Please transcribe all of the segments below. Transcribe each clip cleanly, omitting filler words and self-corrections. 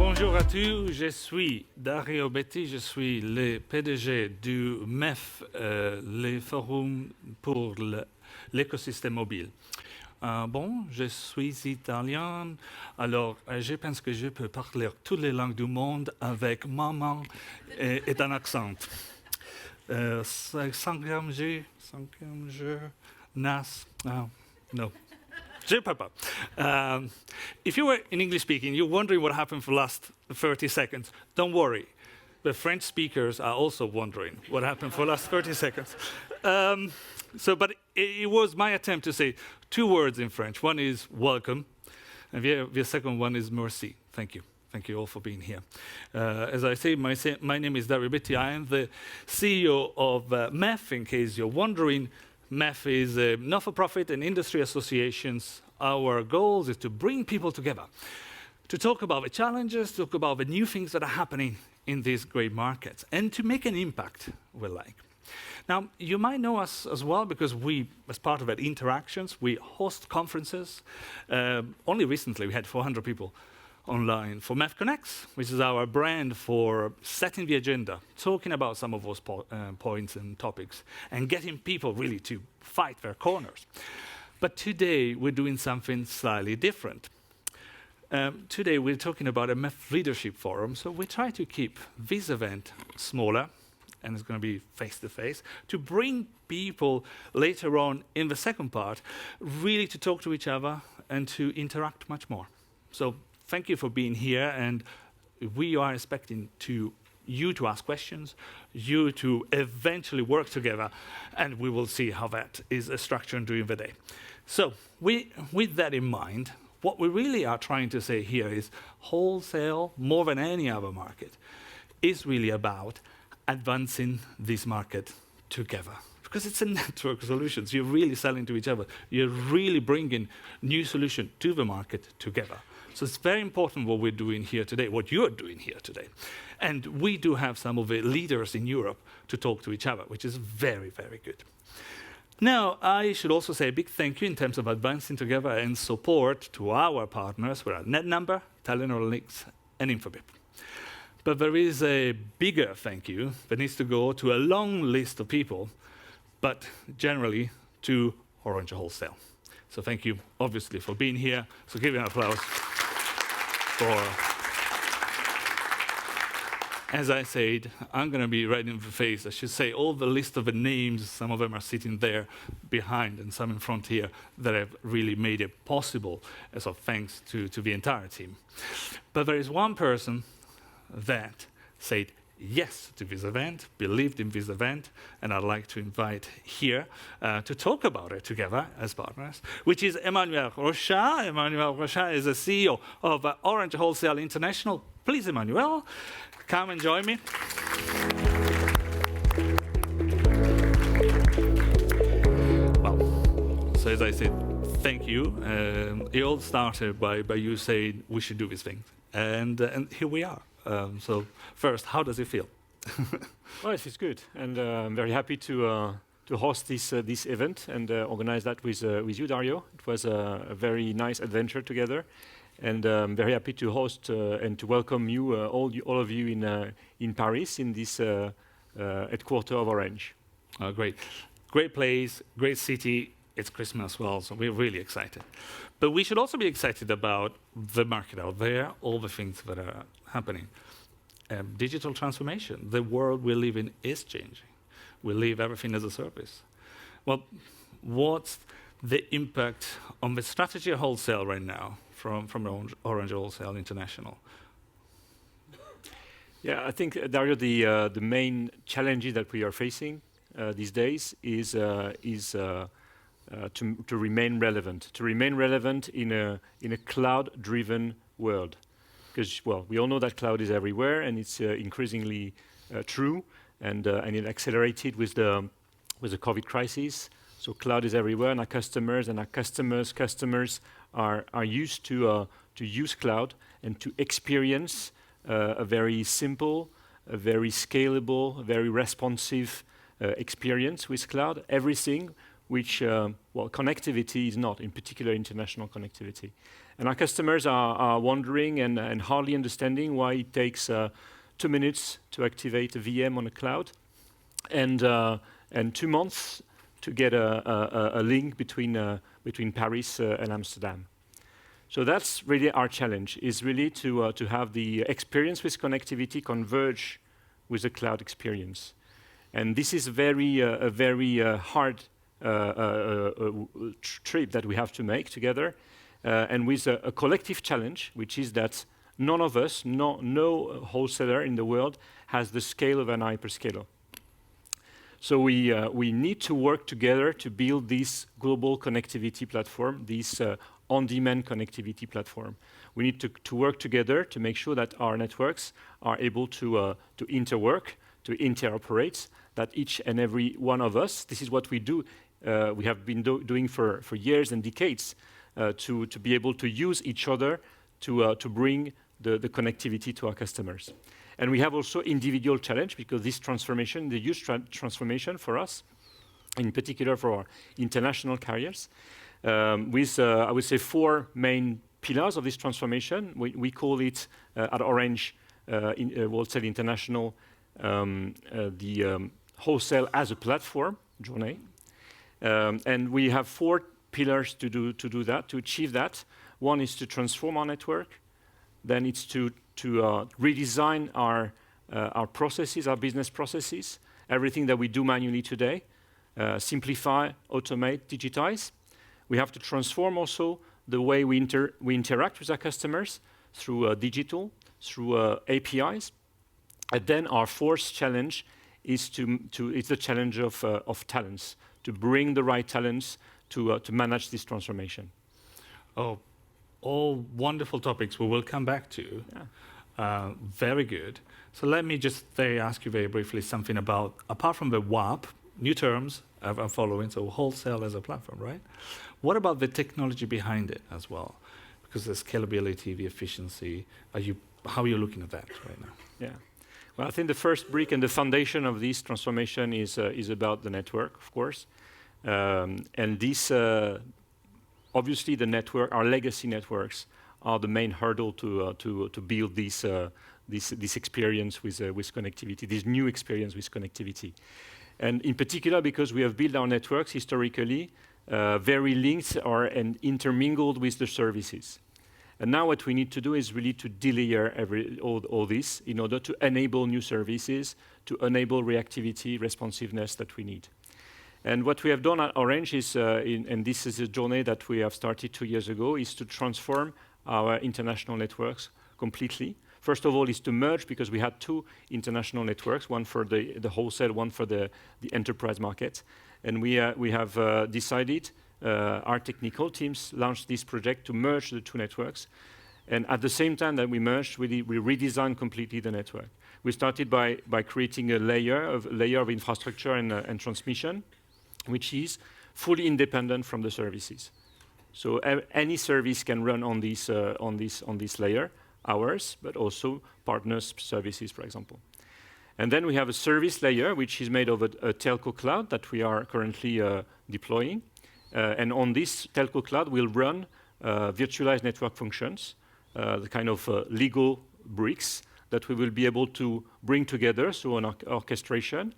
Bonjour à tous, je suis Dario Betti, je suis le PDG du MEF, le Forum pour l'écosystème mobile. Bon, je suis italien, alors je pense que je peux parler toutes les langues du monde avec maman et un accent. 5e jeu, NAS, no. Je peux pas. If you were in English speaking, you're wondering what happened for the last 30 seconds. Don't worry. The French speakers are also wondering what happened for the last 30 seconds. But it was my attempt to say 2 words in French. One is welcome, and the second one is merci. Thank you. Thank you all for being here. As I say, my name is Dario Betti. I am the CEO of MEF, in case you're wondering. MEF is a not-for-profit and industry associations. Our goal is to bring people together, to talk about the challenges, to talk about the new things that are happening in these great markets, and to make an impact, we like. Now, you might know us as well because we, as part of our interactions, we host conferences. Only recently we had 400 people online for MEF Connects, which is our brand for setting the agenda, talking about some of those points and topics, and getting people really to fight their corners. But today we're doing something slightly different. Today we're talking about a MEF Leadership Forum, so we try to keep this event smaller, and it's going to be face-to-face, to bring people later on in the second part, really to talk to each other and to interact much more. So thank you for being here, and we are expecting you to ask questions, you to eventually work together, and we will see how that is structured during the day. So, with that in mind, what we really are trying to say here is wholesale, more than any other market, is really about advancing this market together. Because it's a network of solutions. You're really selling to each other. You're really bringing new solutions to the market together. So it's very important what we're doing here today, what you're doing here today. And we do have some of the leaders in Europe to talk to each other, which is very, very good. Now, I should also say a big thank you in terms of advancing together and support to our partners, who are NetNumber, Telenor, and Infobip. But there is a bigger thank you that needs to go to a long list of people, but generally to Orange Wholesale. So thank you, obviously, for being here. So give you an applause for, as I said, I'm going to be right in the face. I should say all the list of the names, some of them are sitting there behind and some in front here, that have really made it possible, as of thanks to the entire team. But there is one person that said yes to this event, believed in this event, and I'd like to invite here to talk about it together as partners, which is Emmanuel Rochas. Emmanuel Rochas is the CEO of Orange Wholesale International. Please, Emmanuel, come and join me. Well, so as I said, thank you. It all started by you saying we should do this thing, and here we are. So first, how does it feel? Well, it feels good, and I'm very happy to host this event and organize that with you, Dario. It was a very nice adventure together, and I'm very happy to host and to welcome you, all of you in Paris, in this headquarters of Orange. Great place, great city. It's Christmas as well, so we're really excited. But we should also be excited about the market out there, all the things that are happening. Digital transformation, the world we live in is changing. We live everything as a service. Well, what's the impact on the strategy of wholesale right now from Orange Wholesale International? Yeah, I think, Dario, the main challenges that we are facing these days is to remain relevant. To remain relevant in a cloud-driven world, because we all know that cloud is everywhere, and it's increasingly true, and it accelerated with the COVID crisis. So cloud is everywhere, and our customers are used to use cloud and to experience a very simple, a very scalable, a very responsive experience with cloud. Everything which, connectivity is not, in particular international connectivity. And our customers are wondering and hardly understanding why it takes 2 minutes to activate a VM on a cloud and 2 months to get a link between Paris and Amsterdam. So that's really our challenge, is really to have the experience with connectivity converge with the cloud experience. And this is a very hard trip that we have to make together, and with a collective challenge, which is that none of us, no wholesaler in the world has the scale of an hyperscaler. So we need to work together to build this global connectivity platform, this on-demand connectivity platform. We need to work together to make sure that our networks are able to interwork, to interoperate, that each and every one of us, this is what we do, we have been doing for years and decades, to be able to use each other to bring the connectivity to our customers. And we have also individual challenge, because this transformation, the huge transformation for us, in particular for our international carriers, with, I would say, 4 main pillars of this transformation. We call it, at Orange, Wholesale International, the wholesale as a platform journey. And we have 4 pillars to do that, to achieve that. One is to transform our network. Then it's to redesign our processes, our business processes, everything that we do manually today, simplify, automate, digitize. We have to transform also the way we interact with our customers through digital, through APIs. And then our 4th challenge is it's the challenge of talents, to bring the right talents to manage this transformation. Oh, all wonderful topics we will come back to. Yeah. Very good. So let me just ask you very briefly something about, apart from the WAP, new terms I'm following, so wholesale as a platform, right? What about the technology behind it as well? Because the scalability, the efficiency, how are you looking at that right now? Yeah. Well, I think the first brick and the foundation of this transformation is about the network, of course. And this, obviously, the network, our legacy networks, are the main hurdle to build this experience with connectivity, this new experience with connectivity. And in particular, because we have built our networks historically very linked and intermingled with the services. And now what we need to do is really to delayer all this in order to enable new services, to enable reactivity, responsiveness that we need. And what we have done at Orange is, and this is a journey that we have started 2 years ago, is to transform our international networks completely. First of all, is to merge, because we had 2 international networks, one for the wholesale, one for the enterprise market. And we have decided, our technical teams launched this project to merge the 2 networks. And at the same time that we merged, we redesigned completely the network. We started by creating a layer of infrastructure and transmission, which is fully independent from the services. So any service can run on this layer, ours, but also partners' services, for example. And then we have a service layer, which is made of a telco cloud that we are currently deploying. And on this telco cloud, we'll run virtualized network functions, the kind of Lego bricks that we will be able to bring together, so an orchestration,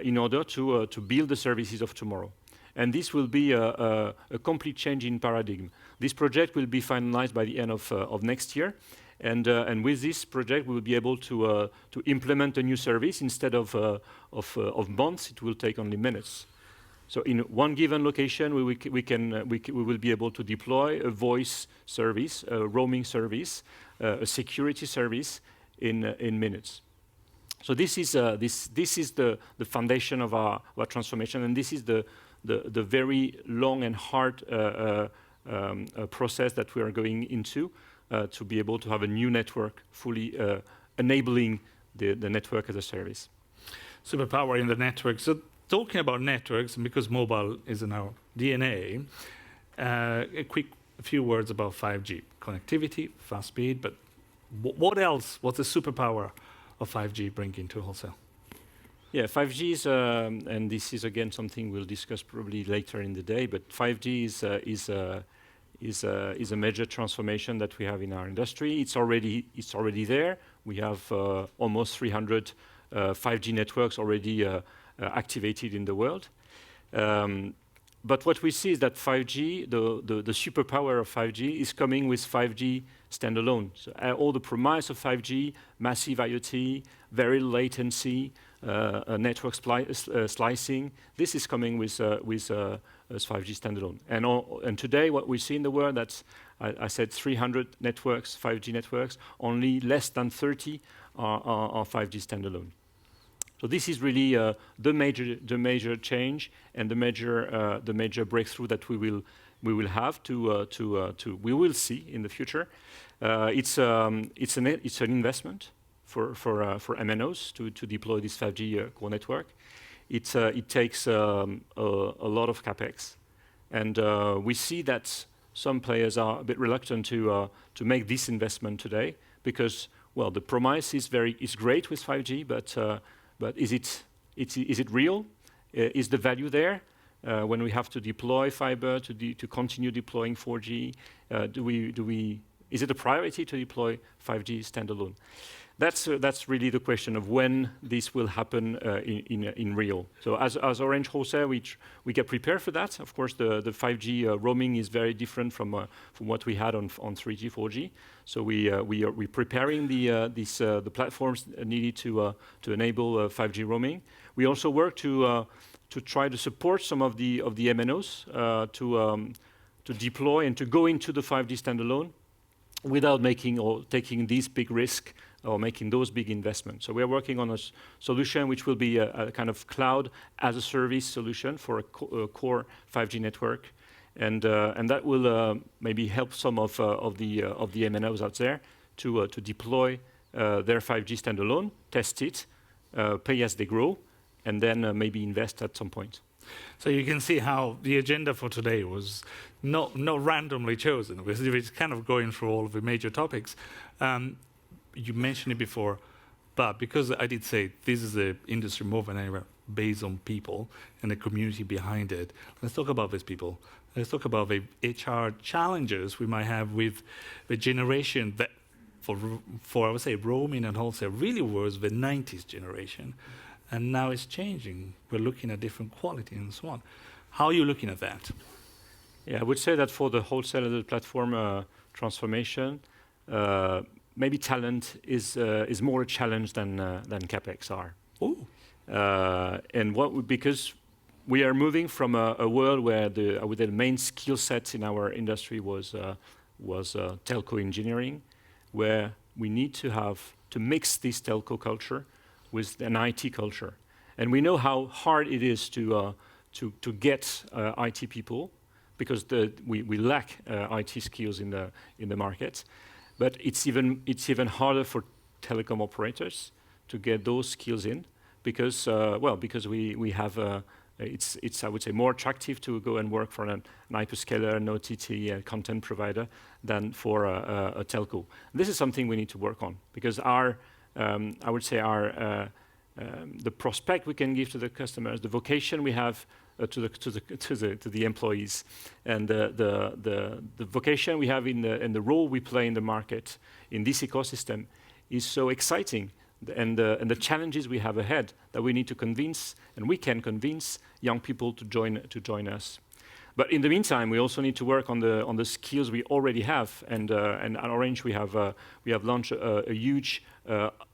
in order to build the services of tomorrow. And this will be a complete change in paradigm. This project will be finalized by the end of next year. And with this project, we will be able to implement a new service. Instead of months, it will take only minutes. So in one given location, we will be able to deploy a voice service, a roaming service, a security service in minutes. So this is the foundation of our transformation, and this is the very long and hard process that we are going into to be able to have a new network fully enabling the network as a service. Superpower in the network. So talking about networks, and because mobile is in our DNA, a few words about 5G. Connectivity, fast speed, but what else? What's the superpower of 5G bringing to wholesale? Yeah, 5G is, and this is again something we'll discuss probably later in the day. But 5G is a major transformation that we have in our industry. It's already there. We have almost 300 5G networks already activated in the world. But what we see is that 5G, the superpower of 5G, is coming with 5G standalone. So all the promise of 5G, massive IoT, very latency, network slicing. This is coming with 5G standalone. And today, what we see in the world, that's I said 300 networks, 5G networks. Only less than 30 are 5G standalone. So this is really the major change and the major breakthrough that we will have we will see in the future. It's an investment for MNOs to deploy this 5G core network. It takes a lot of capex, and we see that some players are a bit reluctant to make this investment today because, well, the promise is great with 5G, but is it real? Is the value there when we have to deploy fiber to continue deploying 4G? Is it a priority to deploy 5G standalone? That's really the question of when this will happen in real. So as Orange Wholesale, we get prepared for that. Of course, the 5G roaming is very different from what we had on 3G, 4G. So we're preparing the platforms needed to enable 5G roaming. We also work to try to support some of the MNOs to deploy and to go into the 5G standalone without making or taking these big risks or making those big investments. So we are working on a solution which will be a kind of cloud as a service solution for a core 5G network, and that will maybe help some of the MNOs out there to deploy their 5G standalone, test it, pay as they grow, and then maybe invest at some point. So you can see how the agenda for today was not randomly chosen. It's kind of going through all of the major topics. You mentioned it before, but because I did say this is an industry more than ever based on people and the community behind it, let's talk about these people. Let's talk about the HR challenges we might have with the generation that, for I would say, roaming and wholesale really was the 90s generation. And now it's changing. We're looking at different quality and so on. How are you looking at that? Yeah, I would say that for the wholesale and the platform transformation, maybe talent is more a challenge than capex are. Oh. Because we are moving from a world where the main skill set in our industry was telco engineering, where we need to mix this telco culture with an IT culture, and we know how hard it is to get IT people because we lack IT skills in the market. But it's even harder for telecom operators to get those skills in because we have it's I would say more attractive to go and work for an hyperscaler, an OTT content provider than for a telco. This is something we need to work on because I would say the prospect we can give to the customers, the vocation we have to the employees, and the vocation we have in the role we play in the market in this ecosystem is so exciting, and the challenges we have ahead that we need to convince, and we can convince young people to join us. But in the meantime, we also need to work on the skills we already have, and at Orange we have launched a huge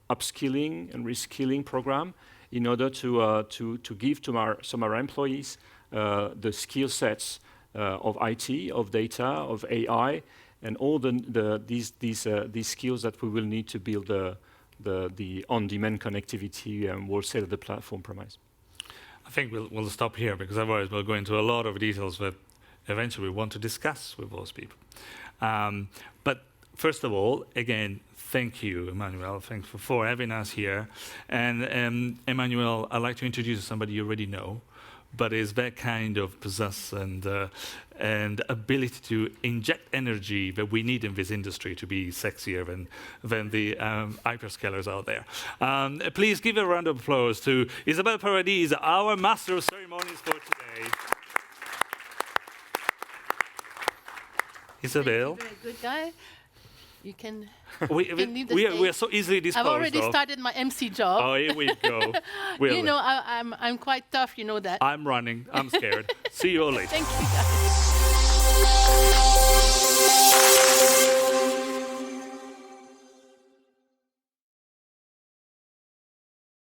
upskilling and reskilling program in order to give to some of our employees the skill sets of IT, of data, of AI, and all these skills that we will need to build the on-demand connectivity and wholesale of the platform premise. I think we'll stop here because otherwise we'll go into a lot of details that eventually we want to discuss with those people. But first of all, again, thank you, Emmanuel. Thanks for having us here. And Emmanuel, I'd like to introduce somebody you already know. but is that kind of possess and ability to inject energy that we need in this industry to be sexier than the hyperscalers out there. Please give a round of applause to Isabel Paradis, our Master of Ceremonies for today. Isabel. Very good guy. You can. We are so easily disposed I've already of. started my MC job. Oh, here we go. Really. You know, I'm quite tough. You know that. I'm running. I'm scared. See you all later. Thank you, guys.